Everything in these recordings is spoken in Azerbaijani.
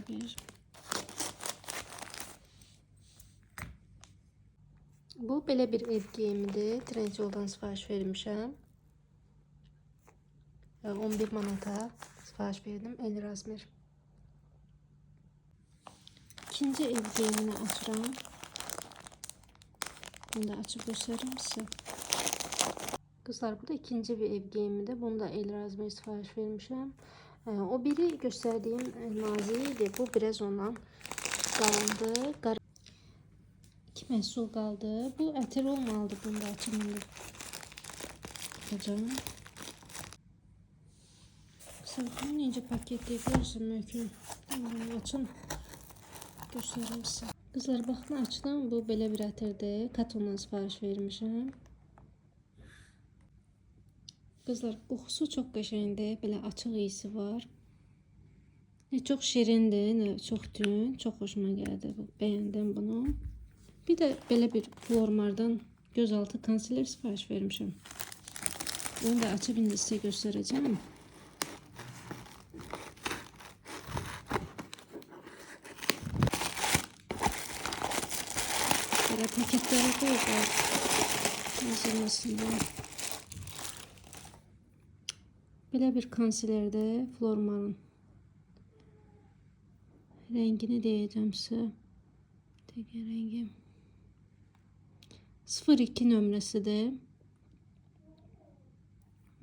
bir. Bu belə bir ev geyimidir. Trendyoldan sifariş vermişəm. 11 manata sifariş verdim. 50 razmer. İkinci ev geyimini açıram. Bunu da açıp göstereyim size. Kızlar, bu da ikinci bir ev giyimidir. Bunu da 50 razmer sifariş vermişəm. O biri gösterdiğim naziydi. Bu biraz ondan kalındı. İki məhsul kaldı. Bu ətir olmalıdır. Bunu da açım. Bakacağım. Kısa necə paketli görürsən mümkün. Bunu açın. Göstereyim size. Kızlar, baxın açdım. Bu belə bir ətirdir. Katondan sifariş vermişəm. Kızlar, qoxusu çox qəşəngdir. Belə açıq iyisi var. Çok şirindir, çok düğün, çok hoşuma geldi. Beğendim bunu. Bir de böyle bir Flormar'dan gözaltı konsiler sipariş vermişim. Bunu da açıp indi size göstereceğim. Böyle paketlere koyacağız. Hazırlasın diye. Böyle bir konsilerde Flormar'ın rengini diyeceğim size. Tek rengi 02 nömrəsidir.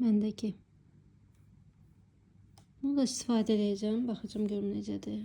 Məndəki. Bunu da istifadə edəcəm. Baxacağım görüm necədir.